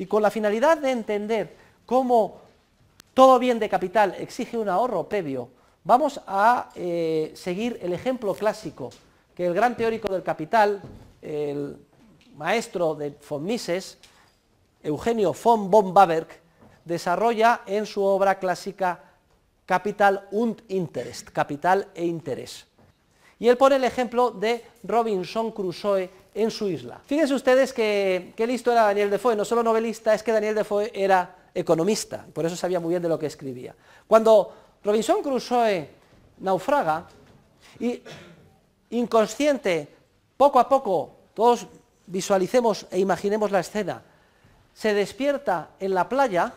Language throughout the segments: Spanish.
Y con la finalidad de entender cómo todo bien de capital exige un ahorro previo, vamos a seguir el ejemplo clásico que el gran teórico del capital, el maestro de von Mises, Eugenio von Böhm-Bawerk, desarrolla en su obra clásica Capital und Interest, Capital e Interés. Y él pone el ejemplo de Robinson Crusoe en su isla. Fíjense ustedes que listo era Daniel Defoe, no solo novelista, es que Daniel Defoe era economista, por eso sabía muy bien de lo que escribía. Cuando Robinson Crusoe naufraga, y inconsciente, poco a poco, todos visualicemos e imaginemos la escena, se despierta en la playa,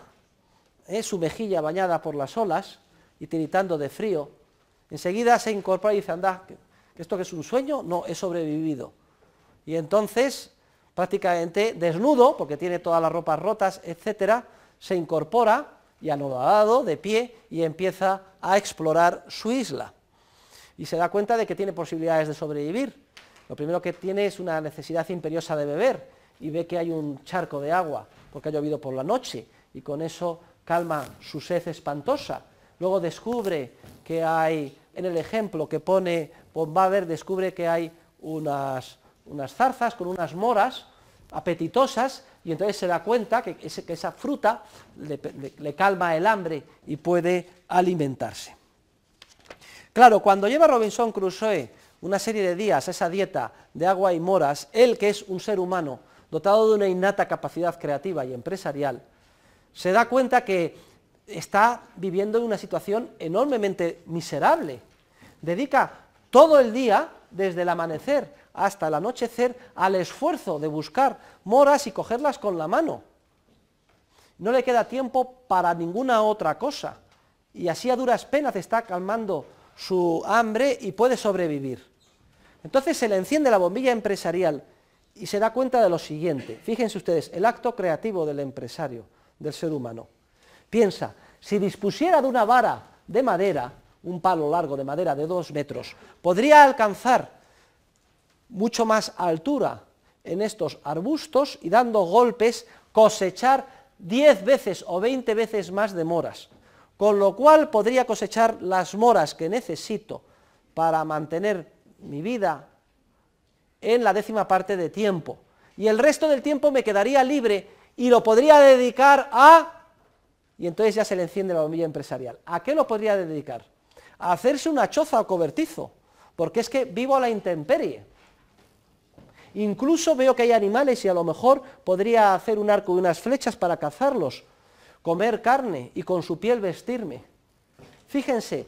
su mejilla bañada por las olas y tiritando de frío, enseguida se incorpora y dice, anda, ¿esto que es un sueño? No, he sobrevivido. Y entonces, prácticamente desnudo, porque tiene todas las ropas rotas, etcétera, se incorpora y anodado, de pie, y empieza a explorar su isla. Y se da cuenta de que tiene posibilidades de sobrevivir. Lo primero que tiene es una necesidad imperiosa de beber, y ve que hay un charco de agua, porque ha llovido por la noche, y con eso calma su sed espantosa. Luego descubre que hay, en el ejemplo que pone Böhm-Bawerk, descubre que hay unas zarzas con unas moras apetitosas, y entonces se da cuenta que esa fruta le calma el hambre y puede alimentarse. Claro, cuando lleva Robinson Crusoe una serie de días a esa dieta de agua y moras, él, que es un ser humano dotado de una innata capacidad creativa y empresarial, se da cuenta que está viviendo en una situación enormemente miserable. Dedica todo el día, desde el amanecer hasta el anochecer, al esfuerzo de buscar moras y cogerlas con la mano. No le queda tiempo para ninguna otra cosa, y así a duras penas está calmando su hambre y puede sobrevivir. Entonces se le enciende la bombilla empresarial y se da cuenta de lo siguiente. Fíjense ustedes, el acto creativo del empresario, del ser humano. Piensa, si dispusiera de una vara de madera, un palo largo de madera de 2 metros, podría alcanzar mucho más altura en estos arbustos y dando golpes cosechar 10 veces o 20 veces más de moras, con lo cual podría cosechar las moras que necesito para mantener mi vida en la 10ª parte de tiempo, y el resto del tiempo me quedaría libre y lo podría dedicar a... Y entonces ya se le enciende la bombilla empresarial. ¿A qué lo podría dedicar? A hacerse una choza o cobertizo, porque es que vivo a la intemperie. Incluso veo que hay animales y a lo mejor podría hacer un arco y unas flechas para cazarlos, comer carne y con su piel vestirme. Fíjense,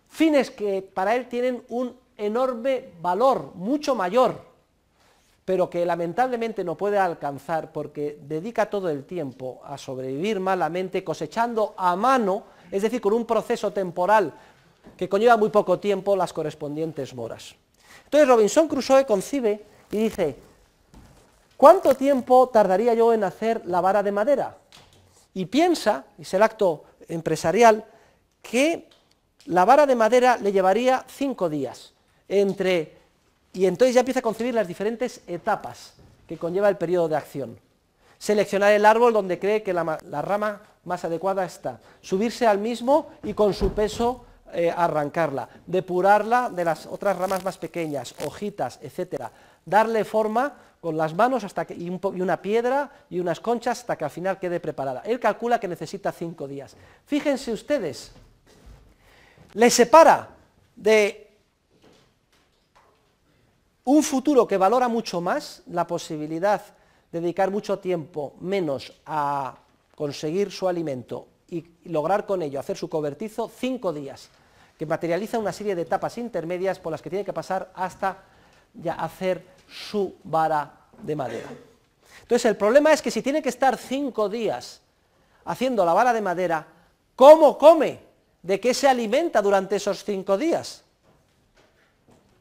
fines que para él tienen un enorme valor, mucho mayor, pero que lamentablemente no puede alcanzar porque dedica todo el tiempo a sobrevivir malamente, cosechando a mano, es decir, con un proceso temporal que conlleva muy poco tiempo, las correspondientes moras. Entonces Robinson Crusoe concibe y dice, ¿cuánto tiempo tardaría yo en hacer la vara de madera? Y piensa, es el acto empresarial, que la vara de madera le llevaría 5 días, y entonces ya empieza a concebir las diferentes etapas que conlleva el periodo de acción. Seleccionar el árbol donde cree que la rama más adecuada está, subirse al mismo y con su peso arrancarla, depurarla de las otras ramas más pequeñas, hojitas, etcétera, darle forma con las manos y una piedra y unas conchas hasta que al final quede preparada. Él calcula que necesita 5 días. Fíjense ustedes, le separa de un futuro que valora mucho más la posibilidad de dedicar mucho tiempo menos a conseguir su alimento y lograr con ello hacer su cobertizo, 5 días, que materializa una serie de etapas intermedias por las que tiene que pasar hasta ya hacer su vara de madera. Entonces el problema es que si tiene que estar 5 días haciendo la vara de madera, ¿cómo come? ¿De qué se alimenta durante esos 5 días?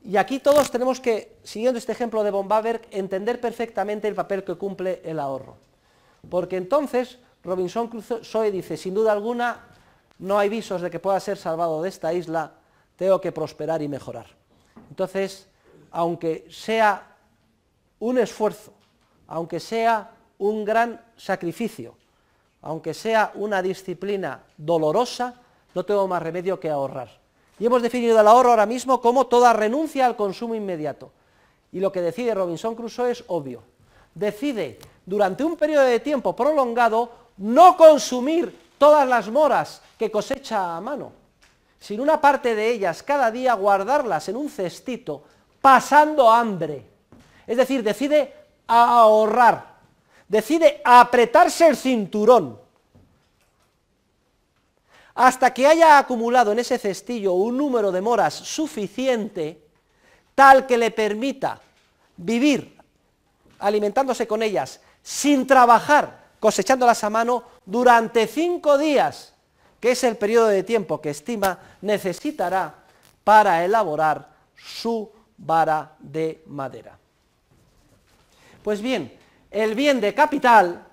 Y aquí todos tenemos que, siguiendo este ejemplo de Böhm-Bawerk, entender perfectamente el papel que cumple el ahorro. Porque entonces Robinson Crusoe dice, sin duda alguna, no hay visos de que pueda ser salvado de esta isla, tengo que prosperar y mejorar. Entonces, aunque sea un esfuerzo, aunque sea un gran sacrificio. Aunque sea una disciplina dolorosa, no tengo más remedio que ahorrar. Y hemos definido el ahorro ahora mismo como toda renuncia al consumo inmediato. Y lo que decide Robinson Crusoe es obvio. Decide, durante un periodo de tiempo prolongado, no consumir todas las moras que cosecha a mano, sino una parte de ellas cada día guardarlas en un cestito, pasando hambre. Es decir, decide ahorrar, decide apretarse el cinturón, hasta que haya acumulado en ese cestillo un número de moras suficiente, tal que le permita vivir alimentándose con ellas, sin trabajar, cosechándolas a mano, durante 5 días, que es el periodo de tiempo que estima necesitará para elaborar su vara de madera. Pues bien, el bien de capital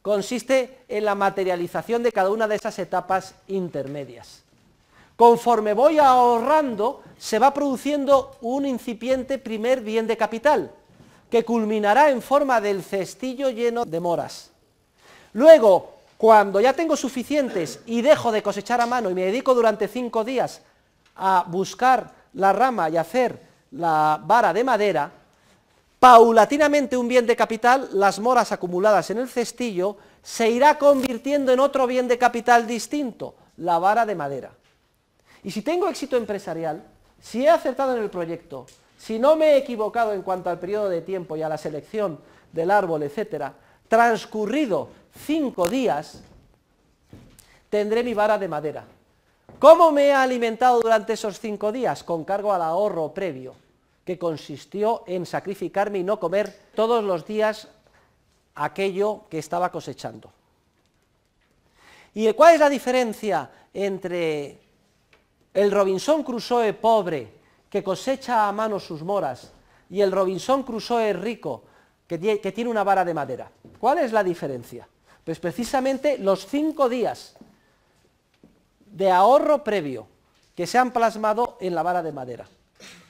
consiste en la materialización de cada una de esas etapas intermedias. Conforme voy ahorrando, se va produciendo un incipiente primer bien de capital, que culminará en forma del cestillo lleno de moras. Luego, cuando ya tengo suficientes y dejo de cosechar a mano y me dedico durante 5 días a buscar la rama y hacer la vara de madera, paulatinamente un bien de capital, las moras acumuladas en el cestillo, se irá convirtiendo en otro bien de capital distinto, la vara de madera. Y si tengo éxito empresarial, si he acertado en el proyecto, si no me he equivocado en cuanto al periodo de tiempo y a la selección del árbol, etc., transcurrido 5 días, tendré mi vara de madera. ¿Cómo me he alimentado durante esos 5 días? Con cargo al ahorro previo, que consistió en sacrificarme y no comer todos los días aquello que estaba cosechando. ¿Y cuál es la diferencia entre el Robinson Crusoe pobre, que cosecha a mano sus moras, y el Robinson Crusoe rico, que tiene una vara de madera? ¿Cuál es la diferencia? Pues precisamente los 5 días de ahorro previo que se han plasmado en la vara de madera,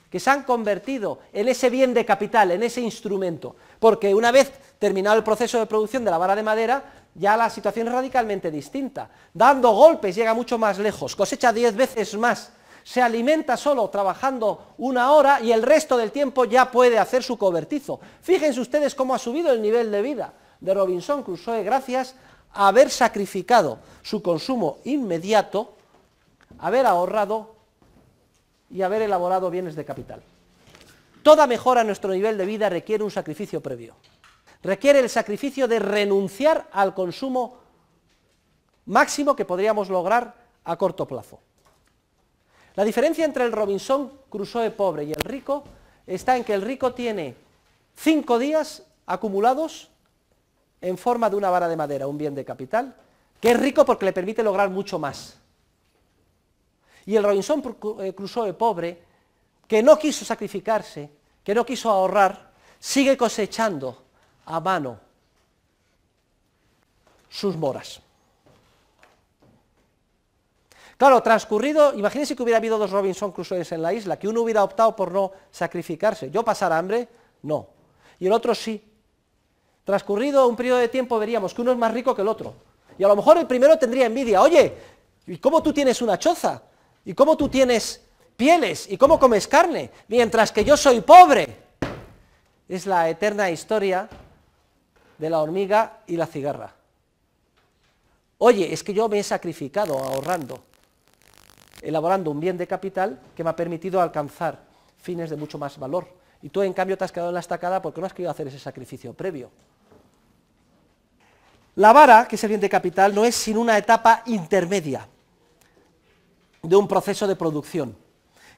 que se han convertido en ese bien de capital, en ese instrumento, porque una vez terminado el proceso de producción de la vara de madera, ya la situación es radicalmente distinta. Dando golpes llega mucho más lejos, cosecha 10 veces más, se alimenta solo trabajando 1 hora y el resto del tiempo ya puede hacer su cobertizo. Fíjense ustedes cómo ha subido el nivel de vida de Robinson Crusoe gracias a haber sacrificado su consumo inmediato, haber ahorrado y haber elaborado bienes de capital. Toda mejora en nuestro nivel de vida requiere un sacrificio previo. Requiere el sacrificio de renunciar al consumo máximo que podríamos lograr a corto plazo. La diferencia entre el Robinson Crusoe pobre y el rico está en que el rico tiene 5 días acumulados en forma de una vara de madera, un bien de capital, que es rico porque le permite lograr mucho más. Y el Robinson Crusoe pobre, que no quiso sacrificarse, que no quiso ahorrar, sigue cosechando a mano sus moras. Claro, transcurrido, imagínense que hubiera habido 2 Robinson Crusoes en la isla, que uno hubiera optado por no sacrificarse. ¿Yo pasar hambre? No. Y el otro sí. Transcurrido un periodo de tiempo veríamos que uno es más rico que el otro. Y a lo mejor el primero tendría envidia. Oye, ¿y cómo tú tienes una choza? ¿Y cómo tú tienes pieles? ¿Y cómo comes carne? Mientras que yo soy pobre. Es la eterna historia de la hormiga y la cigarra. Oye, es que yo me he sacrificado ahorrando, elaborando un bien de capital que me ha permitido alcanzar fines de mucho más valor. Y tú, en cambio, te has quedado en la estacada porque no has querido hacer ese sacrificio previo. La vara, que es el bien de capital, no es sino una etapa intermedia de un proceso de producción,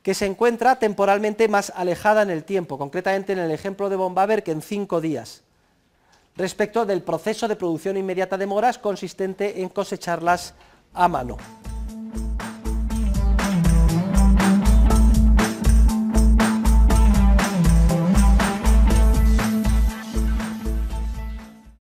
que se encuentra temporalmente más alejada en el tiempo, concretamente en el ejemplo de von Webber, que en 5 días, respecto del proceso de producción inmediata de moras consistente en cosecharlas a mano.